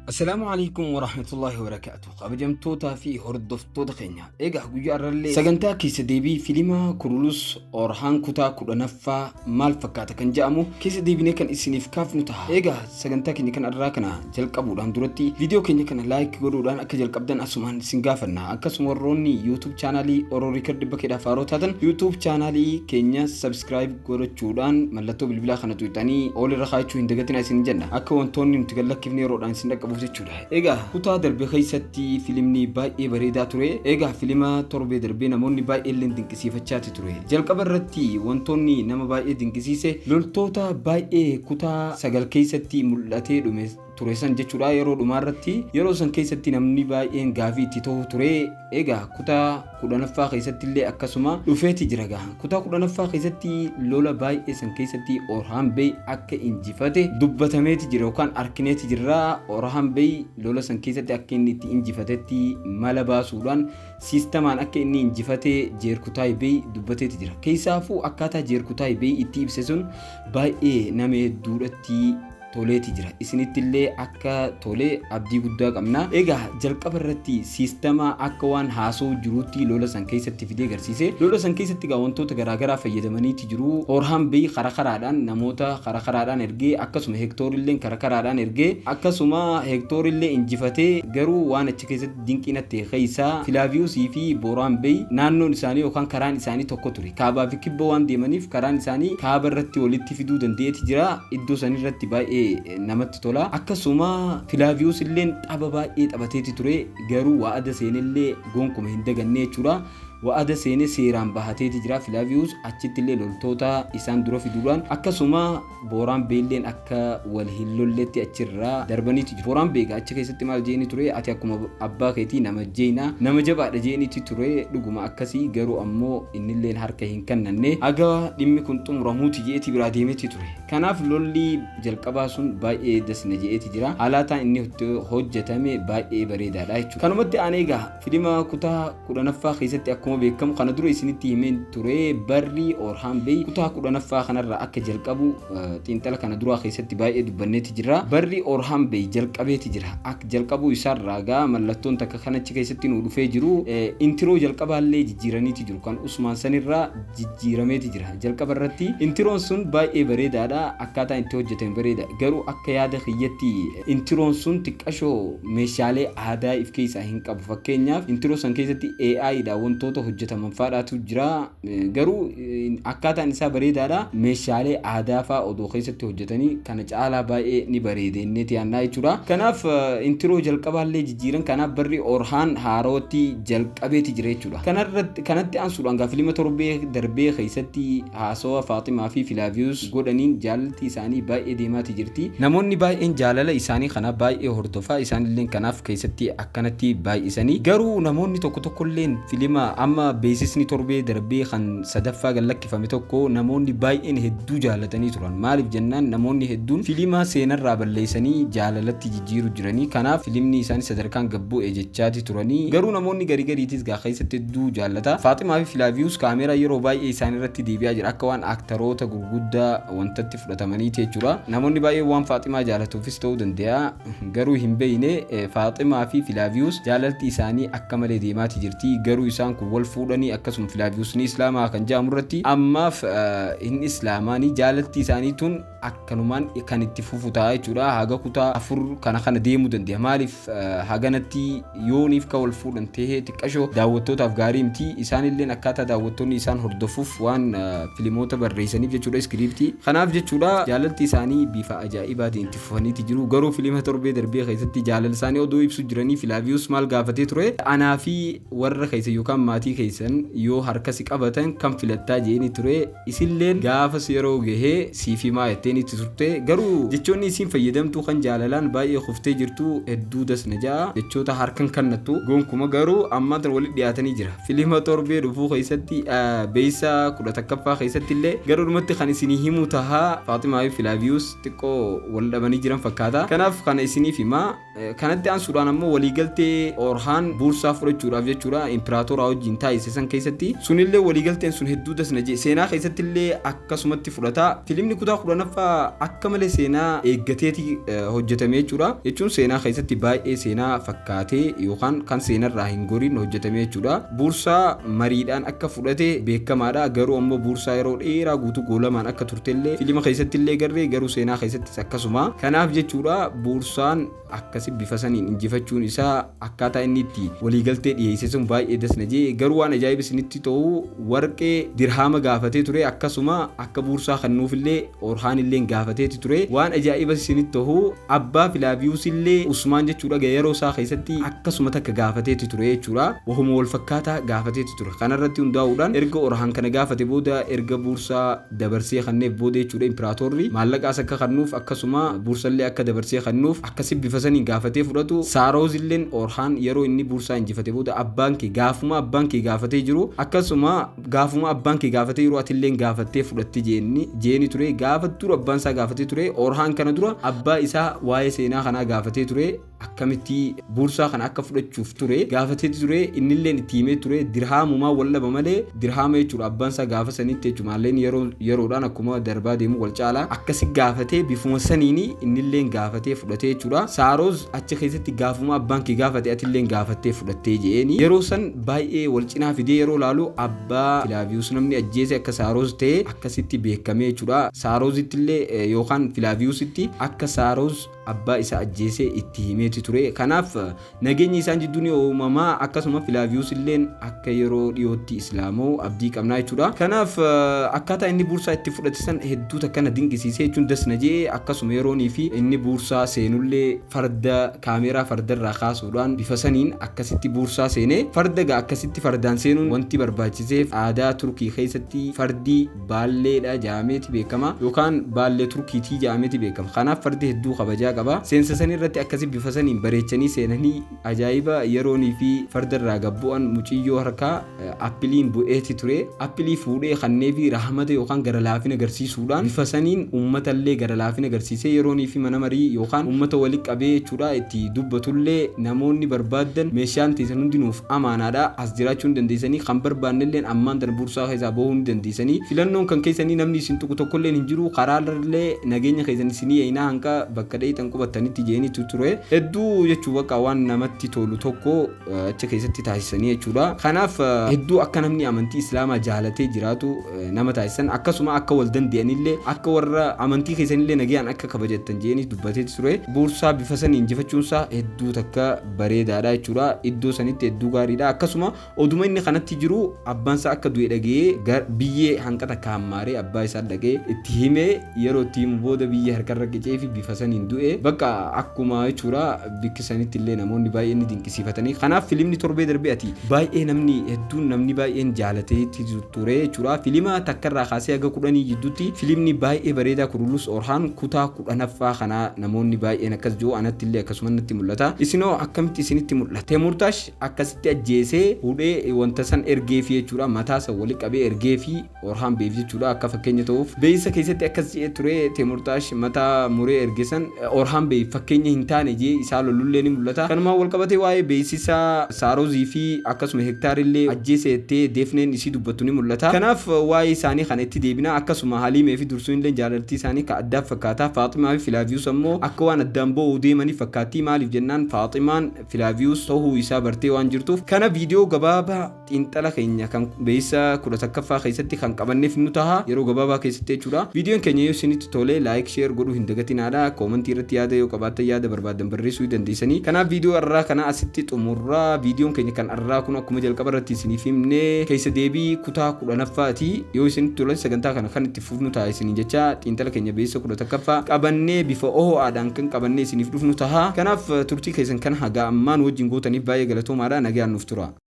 السلام عليكم ورحمة الله وبركاته. قبجمتوتا في هردفتوتا خينيا إيجا جوجا رلي سجنتا كيس ديبي فيلما كرولوس أورهان كوتا كورنفا مال فكاتا كان جامو كيس ديبي نكن إسنيف كاف نتها إيجا سجنتا كني كان أدراكنا جلك أبو دان دورتي فيديو كني كان لايك غورودان أكجل قبدان أسمان سنغافرنا أكسم وروني يوتيوب شانالي أورو ريكورد بكيدا فاروتاتن يوتيوب شانالي كينيا سبسكرايب غورتشودان ملتو بالبلا خنتو تاني أول رخايتشو هندقتنا سنجنا أكون توني نتقلك كيفني رودان سندق Egaa kutaa darbe keessatti filimni baay'ee bareedaa ture. Egaa filima torbee darbee namoonni baay'ee illee dinqisiifachaa ture. Jalqaba irratti wantoonni nama baay'ee dinqisiise loltoota baay'ee kutaa 9 keessatti mul'atee dhume turesan jechuudha. Yeroo dhumaarratti yeroo san keessatti namni baay'een gaafii itti ta'u ture. Egaa kutaa 10ffaa keessatti illee akkasuma dhufeeti jira gaa. Kutaa 10ffaa keessatti lola baay'ee san keessatti Orhan Bey akka injifate dubbatameeti jira yookaan arkineeti jira. Orhan Bey lola san keessatti akka inni itti injifatetti mala baasuudhaan siistemaan akka inni injifate Jeerkutaa Bey dubbateeti jira. Keessaafuu akkaataa Jeerkutaa Bey itti ibse sun baay'ee nama hedduudhatti toleeti jira. Isinittillee akka tolee abdii guddaa qabna. Egaa jalqaba irratti siistema akka waan haasoo jiruutti lola san keessatti fidee agarsiise. Lola san keessatti gaa wantoota garaagaraa fayyadamaniiti jiru. Orhan Bey karakaraadhaan namoota karakaraadhaan ergee akkasuma Hektoorillee karakaraadhaan ergee akkasuma Hektoorillee injifatee garuu waan achi keessatti dinqiinatti keessa Filaaviyoosii fi Booraan Bey naannoon isaanii yookaan karaan isaanii tokko ture. Kaabaa fi kibba waan deemaniif karaan isaanii kaaba irratti walitti fiduu dandeetti jira. Iddoo san irratti baay'ee namatti tola. Akkasuma Filaaviyoos illee tapha baay'ee taphateeti ture garuu waada seenillee gonkuma hin daganne jechuudha. Waada seene seeraan bahateeti jira. Filaaviyoos achitti illee loltoota isaan dura fiduudhaan akkasuma Booraan Bey illee akka wal hin lolletti achirraa darbaniiti jiru. Booraan Bey achi keessatti maal jeeni ture? Ati akkuma abbaa keetii nama jeena nama jabaadha jeeniiti ture. Dhuguma akkasii garuu ammoo innillee harka hin kennanne aga dhimmi kun xumuramuuti jeeti biraa deemeeti ture. Kanaaf lolli jalqabaa sun baay'ee dasna jeeti jira. Haalaataan inni hojjetame baay'ee bareedaadha jechuudha. Kanumatti aanee egaa filima kutaa 10ffaa keessatti akkuma beekamu kana dura isinitti himeen ture barri Orhan Bey kutaa 10ffaa kanarraa akka jalqabu xiinxala kana dura keessatti baay'ee dubbanneeti jira. Barri Orhan Bey jalqabeeti jira. Akka jalqabu isaarraa gaa mallattoon takka kanachi keessatti nu dhufee jiru intiroo jalqabaallee jijjiiraniiti jiru kan Usmaan sanirraa jijjiirameeti jira. Jalqaba irratti intiroon sun baay'ee bareedaadha. Akkaataa itti hojjetame bareeda garuu akka yaada kiyyatti intiroon sun xiqqashoo meeshaalee aadaa if keessaa hin qabu. Fakkeenyaaf intiroo san keessatti AI dha wantoota hojjetaman faadhaatu jira garuu akkaataan isaa bareedaadha. Meeshaalee aadaa faa odoo keessatti hojjetanii kana caalaa baay'ee ni bareede inneeti yaannaa jechuudha. Kanaaf intiroo jalqabaallee jijjiiran. Kanaaf barri Orhan haarootti jalqabeeti jira jechuudha. Kanatti aansuudhaan gaa filima torbee darbee keessatti haasawaa Faaximaa fi Filaaviyoos godhaniin jaalalti isaanii baay'ee deemaati jirti. Namoonni baay'een jaalala isaanii kana baay'ee hordofaa isaanillee kanaaf keessatti akkanatti baay'isanii garuu namoonni tokkollee filima amma beesisni torbee darbee kan sadaffaa gallakkifame tokko namoonni baay'een hedduu jaalatanii turan. Maaliif jennaan namoonni hedduun filima seenarraa balleessanii jaalalatti jijjiiru jiranii. Kanaaf filimni isaanii sadarkaan gabbu'e jechaati turanii garuu namoonni gariitiis gaa keessatti hedduu jaalata. Faaximaa fi Filaaviyoos kaameraa yeroo baay'ee isaan irratti deebi'aa jira akka waan aktaroota gurguddaa wantatti fudhatamaniiti jechuudha. Namoonni baay'ee waan Faaximaa jaalatuufis ta'uu danda'a garuu hin beeyne Faaximaa fi Filaaviyoos jaalalti isaanii akka malee deemaati jirti. Garuu isaan kun wal fuudhanii akkasuma Filaaviyoos ni islaamaa kan jedhamu irratti ammaaf hin islaamaanii jaalalti isaanii tun akkanumaan kan itti fufu ta'a jechuudha. Haga kutaa 4 kana deemuu danda'a. Maaliif haganatti yooniif ka wal fuudhan ta'ee xiqqashoo daawwattootaaf gaarii miti. Isaanillee akkaataa daawwattoonni isaan hordofuuf waan filimoota barreessaniif jechuudha iskiriiptii. Kanaaf jechuudha jaalalti isaanii bifa ajaa'ibaatiin itti fufaniiti jiru. Garuu filima torbee darbee keessatti jaalala isaanii odoo ibsu jiranii Filaaviyoos maal gaafatee ture? Anaa fi warra keessa yookaan maatii keessan yoo harkasi qabatan kan filattaa jeeni ture. Isilleen gaafas yeroo gahee siif himaa jetteen itti turte. Garuu jechoonni isiin fayyadamtu kan jaalalaan baay'ee kuftee jirtu hedduu dasna ja'a. Jechoota harkan kannattu gonkuma garuu amma tan walitti dhiyaatanii jira. Filima torbee dhufuu keessatti beeysa 11ffaa keessatti illee garuudhumatti kan isinii himu tahaa Faaximaa fi Filaaviyoos xiqqoo wal dhabanii jiran fakkaata. Kanaaf kana isiniif himaa. Kanatti aansuudhaan ammoo waliigaltee Orhan buursaa fudhachuudhaaf jechuudha impiraatoraa wajjin waliin taasise san keessatti sunillee waliigalteen sun hedduu dasna jee seenaa keessatti illee akkasumatti fudhata. Filimni kutaa 10ffaa akka malee seenaa eeggateeti hojjetamee jechuudha. Jechuun seenaa keessatti baay'ee seenaa fakkaatee yookaan kan seenarraa hin goriin hojjetamee jechuudha. Buursaa mariidhaan akka fudhate beekamaadha. Garuu ammoo buursaa yeroo dheeraa guutuu goolamaan akka turtellee filima keessatti illee garree garuu seenaa keessattis akkasuma. Kanaaf jechuudha buursaan akkasi bifa saniin injifachuun isaa akkaataa inni itti waliigaltee dhiyeesse sun baay'ee dasna jee. Garuu waan ajaa'ibaa isinitti ta'u warqee dirhaama gaafatee ture akkasuma akka buursaa kennuufillee Orhaan illee gaafatee ture. Waan ajaa'ibaa isinitti ta'u abbaa Filaaviyuus illee Usmaan jechuudha yeroo isaa keessatti akkasuma takka gaafatee ture jechuudha. Wahuma wal fakkaataa gaafatee ture. Kanarratti hundaa'uudhaan erga Orhaan kana gaafate booda erga buursaa dabarsee kenneef booda jechuudha imperaatorri maallaqaas akka kennuuf akkasuma buursallee akka dabarsee kennuuf akkasi bifa sanii gaafatee fudhatu. Saaroos illee Orhaan yeroo inni buursaa injifate booda abbaan kee gaafuma abbaan kee gaafatee jiru akkasuma gaafuma abbaan kee gaafatee jiru atillee gaafattee fudhatti jeeni ture. Gaafattuu abbaan isaa gaafatee ture. Orhaan kana dura abbaa isaa waa'ee seenaa kanaa gaafatee ture. Akkamitti buursaa kana akka fudhachuuf ture gaafatee ture. Innillee itti himee ture. Dirhaamumaa wallaba malee dirhaama jechuudha abbaan isaa gaafa sanitti jechuun yeroodhaan akkuma darbaa deemu wal caalaa akkasi gaafatee bifuma saniini innillee gaafatee fudhatee jechuudha. Saaroos achi keessatti gaafuma abbaan kee gaafate atillee gaafattee fudhattee jeeni yeroo san baay'ee wal cinaa fidee yeroo laalu abbaa Filaaviyuus namni ajjeese akka Saaroos ta'e akkasitti beekamee jechuudha. Saaroositti illee yookaan Filaaviyuusitti akka Saaroos abbaa isaa ajjeese itti himeeti ture. Kanaaf nageenyi isaan jidduun uumamaa akkasuma Filaaviyuus illee akka yeroo dhiyootti islaamoo abdii qabnaa jechuudha. Kanaaf akkaataa inni buursaa itti fudhatisan hedduu takkana dinqisiisee jechuun dasna jee akkasuma yeroonii fi inni buursaa seenullee farda kaameeraa fardarraa kaasuudhaan bifa saniin akkasitti buursaa seenee farda akkasitti fardaan seenuun wanti barbaachiseef aadaa Turkii keessatti fardi baalleedha jaameeti beekama yookaan baallee Turkiitii jaameeti beekama. Kanaaf fardi hedduu kabajaa qaba. Seensa sanii irratti akkasi bifa saniin bareechanii seenanii ajaa'iba yeroonii fi fardarraa gabbu'an muciyyoo harkaa appiliin bu'eeti ture. Appilii fuudhee kannee fi rahmata yookaan gara laafina agarsiisuudhaan bifa saniin uummatallee gara laafina agarsiisee yeroonii fi mana marii yookaan uummata walitti qabee jechuudha itti dubbatullee namoonni barbaadan meeshaan teessan hundinuuf amaanaadha. As jiraachuu hin dandeessanii kan barbaannellee ammaan tan buursaa keessaa bahuu hin dandeessanii filannoon kan keessanii namni isin tokkollee hin jiru karaarrallee nageenya keessan isinii eeyinaa hanqa bakka dheetan qubatanitti jeeni ture hedduu jechuu bakka waan namatti tolu tokko achi keessatti taasisanii jechuudha. Kanaaf hedduu akka namni amantii islaamaa jaalatee jiraatu nama taasisan akkasuma akka wal danda'anillee akka warra amantii keessanillee nagayaan akka kabajatan jeeni dubbatee ture. Buursaa bifa sanii injifachuunsaa hedduu takka bareedaadha jechuudha. Iddoo sanitti hedduu gaariidha. Akkasuma oduma inni kanatti jiru abbaan isaa akka du'e dhagee biyyee hanqata kaammaaree abbaa isaa dhagee itti himee yeroo itti himu booda biyyee harkarra qicee fi bifa saniin du'e bakka akkuma jechuudha bikkisanitti illee namoonni baay'een ni dinqisiifatanii. Kanaaf filimni torbee darbee ati baay'ee namni hedduun namni baay'een jaalateetti ture jechuudha. Filima takkarraa kaasee haga 10 jidduutti filimni baay'ee bareedaa Kurulus Orhaan kutaa 10ffaa kana namoonni baay'een akkas jiru anatti illee akkasuma natti mul'ata. Isinoo akkamitti isinitti mul'ata? Teemurtaash akkasitti ajjeesee fuudhee wanta san ergee fi jechuudha mataa san wali qabee ergee fi Orhaan beef jechuudha akka fakkeenya ta'uuf beeysa keessatti akkas jedhee ture. Teemurtaash mataa muree ergesan Orhaan beef fakkeenya hin taane jee isaa lolullee ni mul'ata. Kanumaan wal qabatee waa'ee beeksisaa Saaroozii fi akkasuma hektaarillee ajjeeseettee deefneen isii dubbattu ni mul'ata. Kanaaf waa'ee isaanii kana itti deebina. Akkasuma Haliimee fi Dursuun illee jaalaltii isaanii ka addaaf fakkaata. Faaximaa fi Filaaviyuus ammoo akka waan addaan ba'uu deemanii fakkaatti. Maaliif jennaan Faaximaan Filaaviyuus ta'uu isaa bartee waan jirtuuf. Kana viidiyoo gabaabaa xiinxala keenya kan beeysa 11ffaa keessatti kan qabanneef nu taha yeroo gabaabaa keessatti jechuudha. Viidiyoon keenya yoo isinitti tolee laayik sheer godhuu hin dagatinaadha. Koomentii irratti yaada yoo qabaattan yaada barbaadan barreessuu dandeessanii. Kanaaf viidiyoo irraa kana asitti xumurraa. Viidiyoon keenya kan irraa kun akkuma jalqaba irratti isiniif himne keessa deebii kutaa 10ffaati. Yoo isinitti tolan sagantaa kana kan itti fufnu ta'a isiniin jecha xiinxala keenya beeysa 11ffaa qabannee bifa ho'aadhaan kan qabannee isiniif dhufnu taha. Kanaaf turtii keessan kan haga ammaan wajjin gootaniif baay'ee galatoomaadha. Nagaan nuuf tura.